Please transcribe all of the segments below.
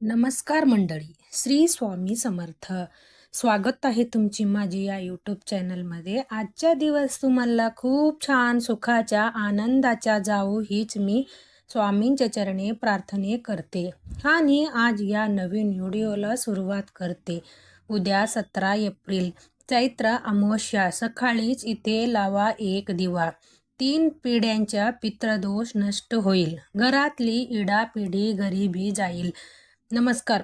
नमस्कार मंडळी, श्री स्वामी समर्थ. स्वागत आहे तुमची माझी या यूट्यूब चॅनलमध्ये. आजचा दिवस तुम्हाला खूप छान सुखाच्या आनंदाच्या जाऊ हीच मी स्वामींच्या चरणी प्रार्थने करते आणि आज या नवीन व्हिडिओला सुरुवात करते. उद्या 17 एप्रिल चैत्र अमावस्या. सकाळीच इथे लावा एक दिवा. 3 पिढ्यांच्या पितृदोष नष्ट होईल. घरातली इडापिडी गरिबी जाईल. नमस्कार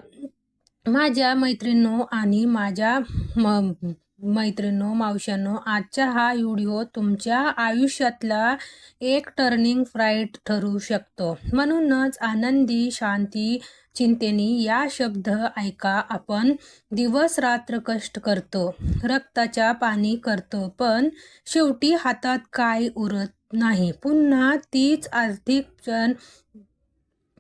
माझ्या मैत्रिणींनो आणि माझ्या मैत्रिणींनो, मावशांनो, आजचा हा व्हिडिओ तुमच्या आयुष्यातला एक टर्निंग पॉइंट ठरू शकतो. म्हणूनच आनंदी, शांती, चिंतेनी या शब्द ऐका. आपण दिवस रात्र कष्ट करतो, रक्ताच्या पाणी करतो, पण शेवटी हातात काय उरत नाही. पुन्हा तीच आर्थिक क्षण,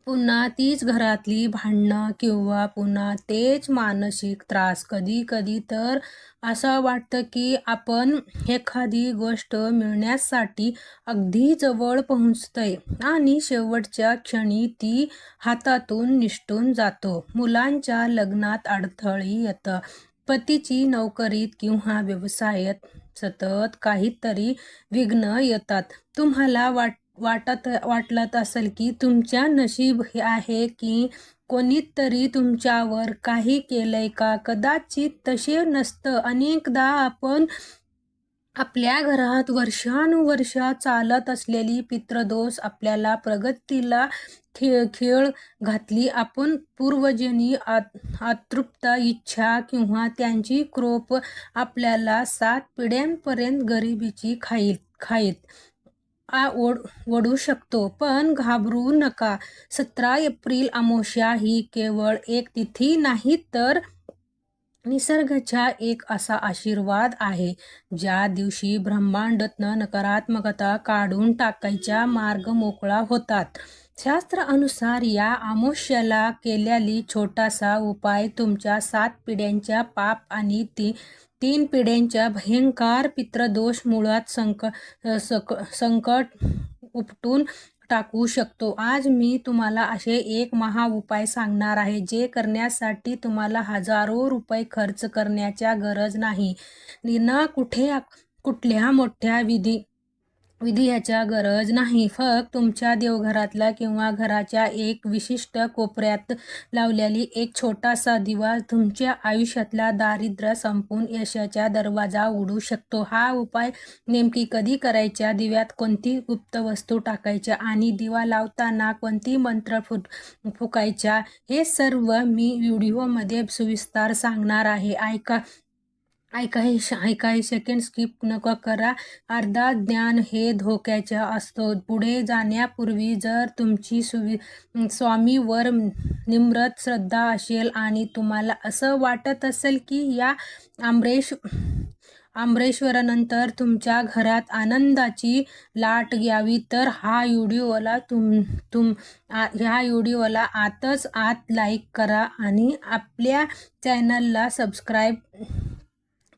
पुन्हा तीच घरातली भांडणं किंवा पुन्हा तेच मानसिक त्रास. कधी कधी तर असं वाटतं की आपण एखादी गोष्ट मिळण्यासाठी अगदी जवळ पोहोचतोय आणि शेवटच्या क्षणी ती हातातून निसटून जातो. मुलांच्या लग्नात अडथळे येतं, पतीची नोकरीत किंवा व्यवसायात सतत काहीतरी विघ्न येतात. तुम्हाला वाटत असेल की तुमच्या नशीब हे आहे की कोणीतरी तुमच्यावर काही केलंय का? कदाचित तसे नसतं. अनेकदा आपण आपल्या घरात वर्षानुवर्षा चालत असलेली पितृदोष आपल्याला प्रगतीला खेळ घातली. आपण पूर्वजांनी अतृप्त इच्छा किंवा त्यांची कृप आपल्याला 7 पिढ्यांपर्यंत गरिबीची खाईत ओढू शकतो. पण घाबरू नका. 17 एप्रिल अमावस्या ही केवळ एक तिथी नाही, तर निसर्गाचा एक असा आशीर्वाद आहे ज्या दिवशी ब्रह्मांडातनं नकारात्मकता काढून टाकायचा मार्ग मोकळा होतात. शास्त्रानुसार या अमावस्याला केलेली छोटासा उपाय तुमच्या 7 पिढ्यांच्या पाप आणि 3 पिढ्यांच्या भयंकर पितृदोष मुळात संकट उपटून टाकू शकतो. आज मी तुम्हाला असे एक महा उपाय सांगणार आहे जे करण्यासाठी तुम्हाला हजारो रुपये खर्च करण्याची गरज नाही. ना कुठल्या मोठ्या विधीची गरज नाही. फक्त तुमच्या देवघरातला किंवा घराच्या एक विशिष्ट कोपऱ्यात लावलेली एक छोटासा दिवा तुमच्या आयुष्यातला दारिद्र्य संपून यशाचा दरवाजा उघडू शकतो. हा उपाय नेमकी कधी करायचा, दिव्यात कोणती गुप्त वस्तू टाकायच्या आणि दिवा लावताना कोणती मंत्र फुकायचा हे सर्व मी व्हिडिओमध्ये सविस्तर सांगणार आहे. ऐका हे सेकंड स्किप नको करा. अर्धा ज्ञान हे धोक्याचे असतं. पुढे जाण्यापूर्वी जर तुमची स्वामीवर निम्रत श्रद्धा असेल आणि तुम्हाला असं वाटत असेल की या आंबेश्वरानंतर तुमच्या घरात आनंदाची लाट यावी, तर ह्या व्हिडिओला आतच आत लाईक करा आणि आपल्या चॅनलला सबस्क्राईब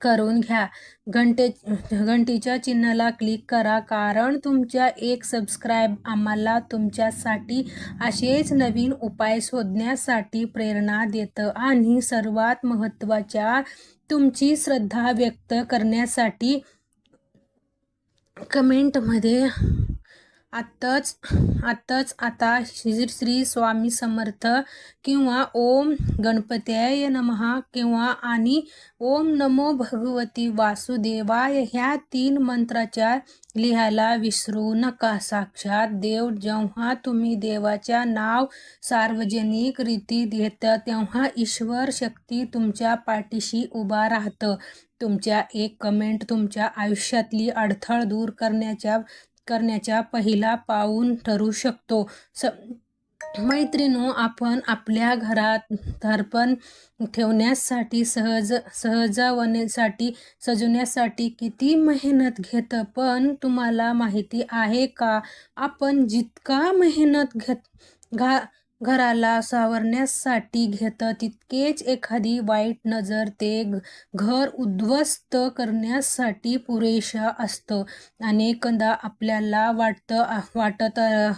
करून घ्या. घंटीच्या चिन्हाला क्लिक करा, कारण तुमच्या एक सबस्क्राईब आम्हाला तुमच्यासाठी असेच नवीन उपाय शोधण्यासाठी प्रेरणा देतं आणि सर्वात महत्त्वाच्या तुमची श्रद्धा व्यक्त करण्यासाठी कमेंटमध्ये आता श्री स्वामी समर्थ किंवा ओम गणपतये नमः किंवा आणि ओम नमो भगवती वासुदेवाय ह्या 3 मंत्राच्या लिहायला विसरू नका. साक्षात देव. जेव्हा तुम्ही देवाच्या नाव सार्वजनिक रीती घेता तेव्हा ईश्वर शक्ती तुमच्या पाठीशी उभा राहतं. तुमच्या एक कमेंट तुमच्या आयुष्यातली अडथळ दूर करण्याचा पहिला पाऊल ठरू शकतो. मैत्रिणींनो, आपण आपल्या घरात दर्पण ठेवण्यासाठी सजवण्यासाठी किती मेहनत घेतं, पण तुम्हाला माहिती आहे का, आपण जितका मेहनत घराला सावरण्यासाठी घेतं तितकेच एखादी वाईट नजर ते घर उद्ध्वस्त करण्यासाठी पुरेशा असतं. अनेकदा आपल्याला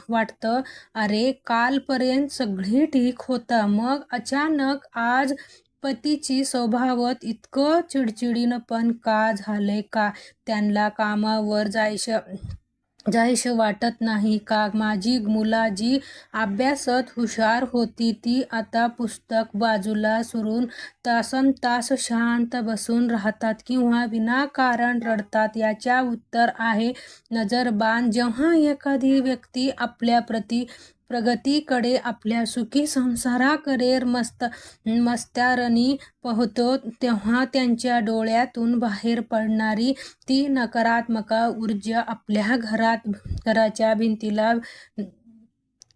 वाटतं अरे कालपर्यंत सगळी ठीक होतं, मग अचानक आज पतीची स्वभावात इतकं चिडचिडीनपण का झालंय? का त्यांना कामावर जायचं वाटत नाही का? माझी मुला जी अभ्यासात हुशार होती ती आता पुस्तक बाजूला सोडून तासनतास शांत बसून राहतात किंवा विनाकारण रडतात. याच्या उत्तर आहे नजरबाण. जेव्हा एखादी व्यक्ती आपल्या प्रगतीकडे, आपल्या सुखी संसाराकडे मस्त्याने पाहतो तेव्हा त्यांच्या डोळ्यातून बाहेर पडणारी ती नकारात्मक ऊर्जा आपल्या घराच्या भिंतीला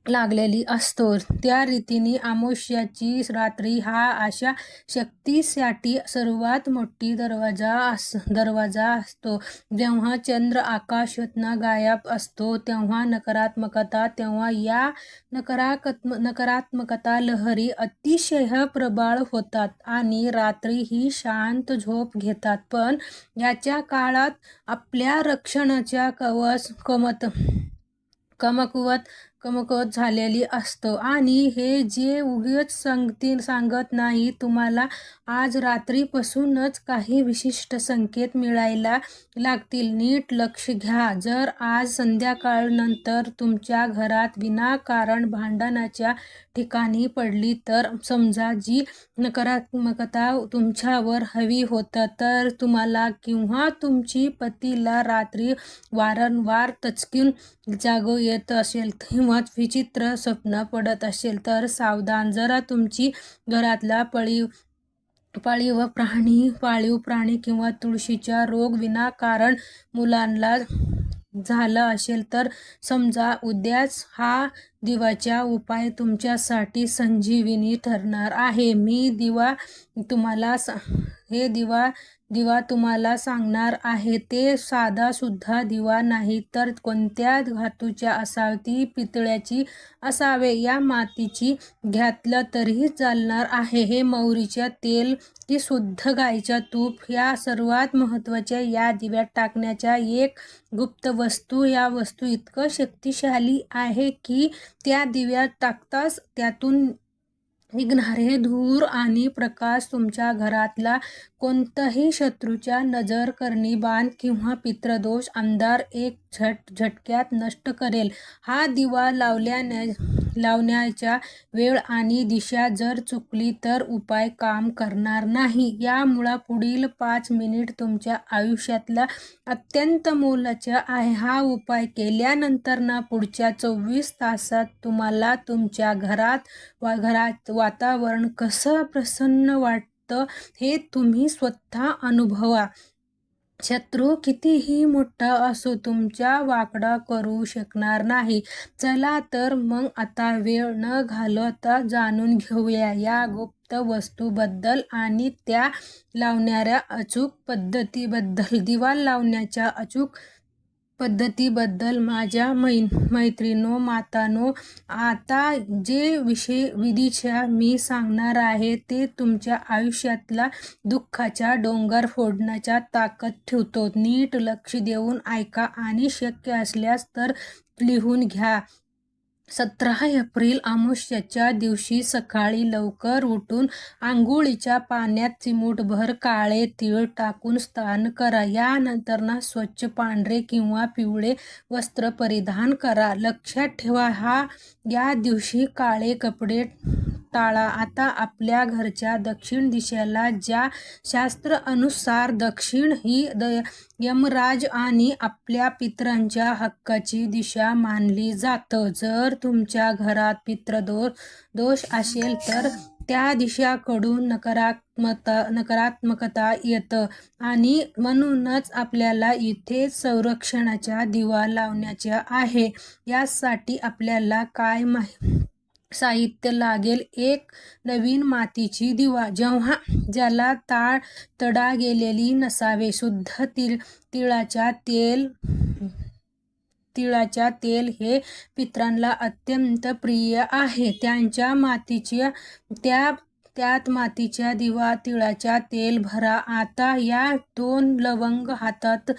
लागलेली असतो. त्या रीतीने अमावास्येची रात्री हा अशा शक्तीसाठी सर्वात मोठी दरवाजा असतो. जेव्हा चंद्र आकाशातून गायब असतो तेव्हा या नकारात्मकता लहरी अतिशय प्रबळ होतात आणि रात्री ही शांत झोप घेतात. पण याच्या काळात आपल्या रक्षणाच्या कमकुवत झालेली असतं आणि हे जे उगाच सांगत नाही तुम्हाला, आज रात्रीपासूनच काही विशिष्ट संकेत मिळायला लागतील. नीट लक्ष द्या. जर आज संध्याकाळनंतर तुमच्या घरात विनाकारण भांडणाच्या ठिकाणी पडली तर समजा जी नकारात्मकता तुमच्यावर हवी होतं तर तुम्हाला किंवा तुमची पतीला रात्री वारंवार दचकून जाग येत असेल किंवा विचित्र स्वप्न पडत असेल तर सावधान. जरा तुमची घरातला पाळीव प्राणी किंवा तुळशीचा रोग विनाकारण मुलांना झाला असेल तर समजा उद्याच हा दिव्याचा उपाय तुमच्यासाठी संजीवनी ठरणार आहे. मी दिवा तुम्हाला सांगणार आहे ते साधा सुद्धा दिवा नाही तर कोणत्या धातूचा असावा, ती पितळ्याची असावे, या मातीची घातलं तरी चालणार आहे, हे मोहरीचे तेल की शुद्ध गाईचं तूप, या सर्वात महत्त्वाच्या या दिव्यात टाकण्याच्या एक गुप्त वस्तू. या वस्तू इतकं शक्तिशाली आहे की त्या दिव्यात टाकताच त्यातून निघणारे धूर आणि प्रकाश तुमच्या घरातला कोणताही शत्रूचा नजर करणी बाण किंवा पितृदोष अंधार एक झटक्यात नष्ट करेल. हा दिवा लावण्याच्या वेळ आणि दिशा जर चुकली तर उपाय काम करणार नाही. यामुळे पुढील 5 मिनिट तुमच्या आयुष्यातला अत्यंत मोलाचा आहे. हा उपाय केल्यानंतर पुढच्या 24 तासात तुम्हाला तुमच्या घरात वातावरण कसं प्रसन्न वाटतं हे तुम्ही स्वतः अनुभवा. शत्रू कितीही मोठा असो तुमच्या वाकडा करू शकणार नाही. चला तर मग आता वेळ न घालवता जाणून घेऊया या गुप्त वस्तूबद्दल आणि त्या लावणाऱ्या अचूक पद्धतीबद्दल. दिवा लावण्याच्या अचूक पद्धतीबद्दल. माझ्या मैत्रिणो, मातांनो, आता जे विधीच्या मी सांगणार आहे ते तुमच्या आयुष्यातला दुःखाचा डोंगर फोडण्याचा ताकद ठेवतो. नीट लक्ष देऊन ऐका आणि शक्य असल्यास तर लिहून घ्या. 17 एप्रिल अमावास्येच्या दिवशी सकाळी लवकर उठून आंघोळीच्या पाण्यात चिमूटभर काळे तीळ टाकून स्नान करा. यानंतर स्वच्छ पांढरे किंवा पिवळे वस्त्र परिधान करा. लक्षात ठेवा या दिवशी काळे कपडे टाळा. आता आपल्या घराच्या दक्षिण दिशेला, ज्या शास्त्र अनुसार दक्षिण ही यमराज आणि आपल्या पितरांच्या हक्काची दिशा मानली जातं. जर तुमच्या घरात पितृदोष असेल तर त्या दिशेकडून नकारात्मकता येतं आणि म्हणूनच आपल्याला इथे संरक्षणाचा दिवा लावायचा आहे. यासाठी आपल्याला काय साहित्य लागेल? एक नवीन मातीची दिवा ज्याला तडा गेलेली नसावे, शुद्ध तिळाचा तेल तिळाच्या तेल हे पितरांना अत्यंत प्रिय आहे. त्यांच्या मातीच्या त्यात मातीचा दिवा, तिळाचा तेल भरा. आता या 2 लवंग हातात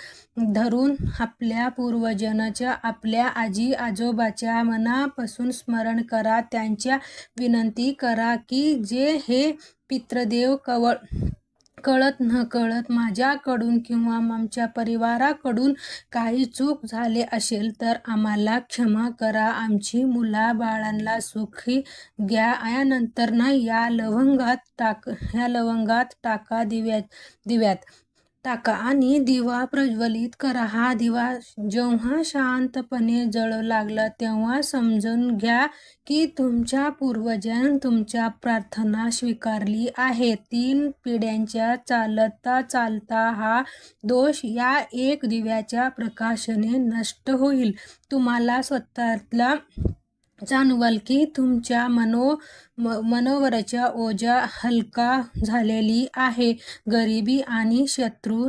धरून आपल्या पूर्वजांच्या, आपल्या आजी आजोबाच्या मनापासून स्मरण करा. त्यांच्या विनंती करा की जे हे पितृदेव कळत नकळत माझ्याकडून किंवा आमच्या परिवाराकडून काही चूक झाले असेल तर आम्हाला क्षमा करा. आमची मुलाबाळांना सुखी घ्या. यानंतर या लवंगात टाका, दिव्यात टाका आणि दिवा प्रज्वलित करा. हा दिवा जेव्हा शांतपणे जळू लागला तेव्हा समजून घ्या की तुमच्या पूर्वजांनी तुमच्या प्रार्थना स्वीकारली आहे. 3 पिढ्यांच्या चालता हा दोष या एक दिव्याच्या प्रकाशाने नष्ट होईल. तुम्हाला स्वतःला जाणवाल की तुमच्या मनोवरचा ओझा हलका झालेली आहे. गरिबी आणि शत्रू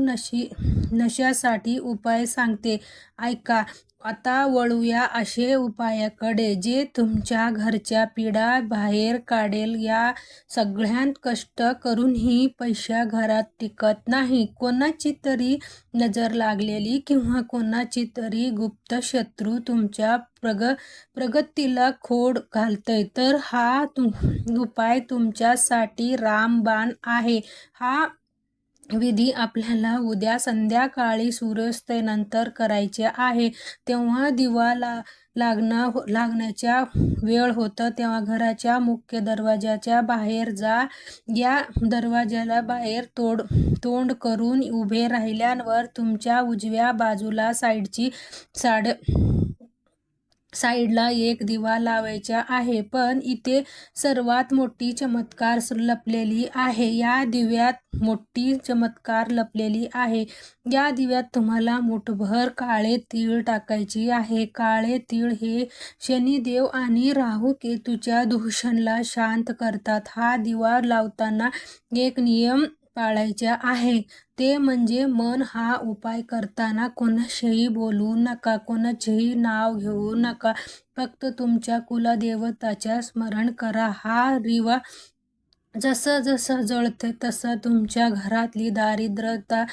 नशासाठी उपाय सांगते, ऐका. आता वळूया असे उपायाकडे जे तुमच्या घरच्या पीडा बाहेर काढेल. या सगळ्यात कष्ट करूनही पैसा घरात टिकत नाही. कोणाची तरी नजर लागलेली किंवा कोणाची तरी गुप्त शत्रू तुमच्या प्रगतीला खोड घालतोय तर हा उपाय तुमच्यासाठी रामबाण आहे. हा विधी आपल्याला उद्या संध्याकाळी सूर्यास्तानंतर करायचे आहे. तेव्हा दिवा लागण्याचा वेळ होतो तेव्हा घराच्या मुख्य दरवाजाच्या बाहेर जा. या दरवाजाला बाहेर तोंड करून उभे राहिल्यावर तुमच्या उजव्या बाजूला साईडला एक दिवा लावायचा आहे. पण इथे सर्वात मोठी चमत्कार लपलेली आहे. या दिव्यात मोठी चमत्कार लपलेली आहे. या दिव्यात तुम्हाला मुठभर काळे तीळ टाकायचे आहे. काळे तीळ हे शनिदेव आणि राहू केतूच्या दूषणाला शांत करतात. हा दिवा लावताना एक नियम पाळायचा आहे. ते म्हणजे हा उपाय करताना कोणाशीही बोलू नका, कोणाचेही नाव घेऊ नका. फक्त तुमच्या कुलदेवताचे स्मरण करा. हा दिवा जसं जळते तसं तुमच्या घरातली दारिद्र्यता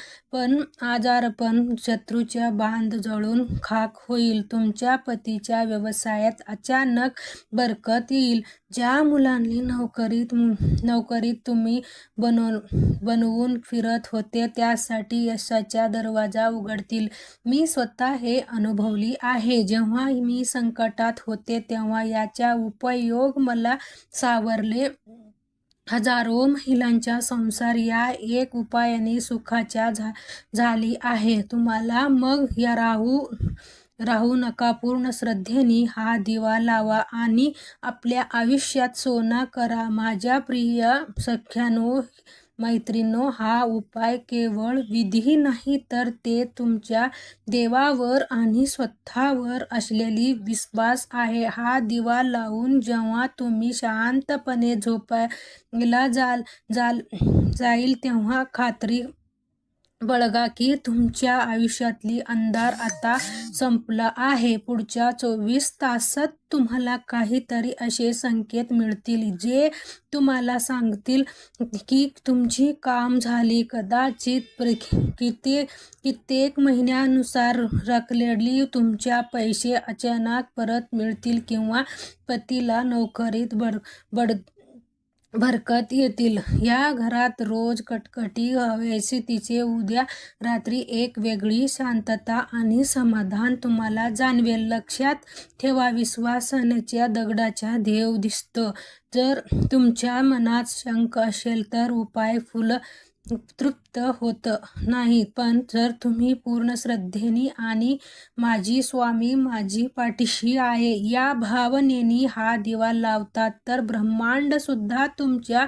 आजारपण, शत्रूच्या बांध जळून खाक होईल. तुमच्या पतीच्या व्यवसायात अचानक बरकत येईल. ज्या मुलांनी नोकरीत तुम्ही बनवून फिरत होते त्यासाठी यशाचा दरवाजा उघडतील. मी स्वतः हे अनुभवली आहे. जेव्हा मी संकटात होते तेव्हा याचा उपयोग मला सावरले. हजारो महिलांचा संसार या एक उपायाने सुखाचा झाली आहे. तुम्हाला मग या राहू नका. पूर्ण श्रद्धेने हा दिवा लावा आणि आपल्या आयुष्यात सोनं करा. माझ्या प्रिय सख्यांनो, मैत्रिणींनो, हा उपाय केवळ विधी नाही तर ते तुमच्या देवावर आणि स्वतःवर असलेली विश्वास आहे. हा दिवा लावून जेव्हा तुम्ही शांतपणे झोपायला जाईल तेव्हा खात्री बाळगा की तुमच्या आयुष्यातली अंधार आता संपला आहे. पुढच्या 24 तासात तुम्हाला काहीतरी असे संकेत मिळतील जे तुम्हाला सांगतील की तुमची काम झाली. कदाचित कित्येक महिन्यानुसार रखडलेले तुमचे पैसे अचानक परत मिळतील किंवा पतीला नोकरीत बरकत येतील. या घरात रोज कटकटी हवीशी तिचे उद्या रात्री एक वेगळी शांतता आणि समाधान तुम्हाला जाणवेल. लक्षात ठेवा, विश्वासाच्या दगडाचा देव दिसतो. जर तुमच्या मनात शंका असेल तर उपाय तृप्त होत नाही. पण जर तुम्ही पूर्ण श्रद्धेने आणि माझी स्वामी माझी पाठीशी आहे या भावनेने हा दिवा लावतात तर ब्रह्मांड सुद्धा तुमच्या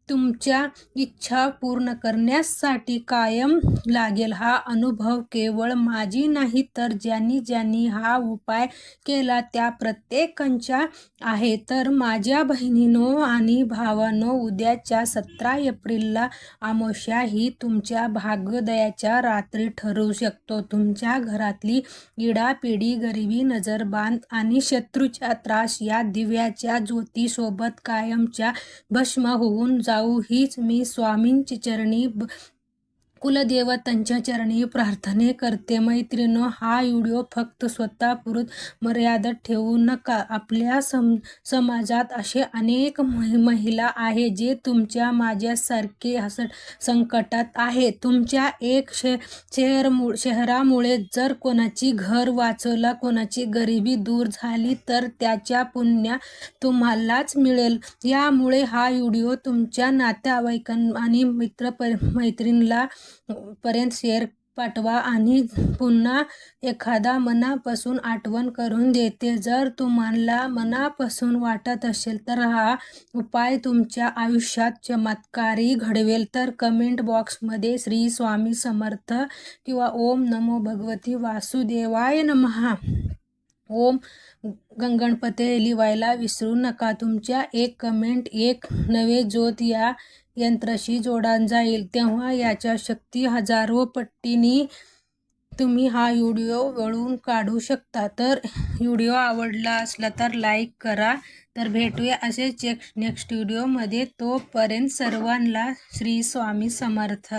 तुमच्या इच्छा पूर्ण करण्यासाठी कायम लागेल. हा अनुभव केवळ माझी नाही तर ज्यांनी ज्यांनी हा उपाय केला त्या प्रत्येकांचा आहे. तर माझ्या बहिणींनो आणि भावांनो, उद्याच्या 17 एप्रिलला अमावस्या ही तुमच्या भाग्योदयाच्या रात्री ठरू शकतो. तुमच्या घरातली इडापिडी, गरिबी, नजरबाध आणि शत्रूचा त्रास या दिव्याच्या ज्योतीसोबत कायमच्या भस्म होऊन जाऊ हीच मी स्वामींची चरणी कुलदेवतांच्या चरणी प्रार्थना करते. मैत्रिणींनो, हा व्हिडिओ फक्त स्वतःपुरत मर्यादित ठेवू नका. आपल्या समाजात असे अनेक महिला आहेत जे तुमच्या माझ्यासारखे संकटात आहेत. तुमच्या एक शहरामुळे जर कोणाची घर वाचवला, कोणाची गरिबी दूर झाली तर त्याच्या पुण्य तुम्हालाच मिळेल. यामुळे हा व्हिडिओ तुमच्या नातेवाईकांना आणि मैत्रिणींना पर्यंत शेअर पाठवा आणि पुन्हा एखादा मनापासून आठवण करून देते. जर तुम्हाला मनापासून वाटत असेल तर हा उपाय तुमच्या आयुष्यात चमत्कारी घडवेल तर कमेंट बॉक्समध्ये श्री स्वामी समर्थ किंवा ओम नमो भगवती वासुदेवाय नमः, ओम गणपते लिहायला विसरू नका. तुमच्या एक कमेंट एक नवे ज्योत या यंत्राशी जोडून जाईल, तेव्हा याच्या शक्ती हजारो पटीने तुम्ही हा व्हिडिओ वळून काढू शकता. तर व्हिडिओ आवडला असला तर लाईक करा. तर भेटूया असेच नेक्स्ट व्हिडिओमध्ये. तोपर्यंत सर्वांना श्री स्वामी समर्थ.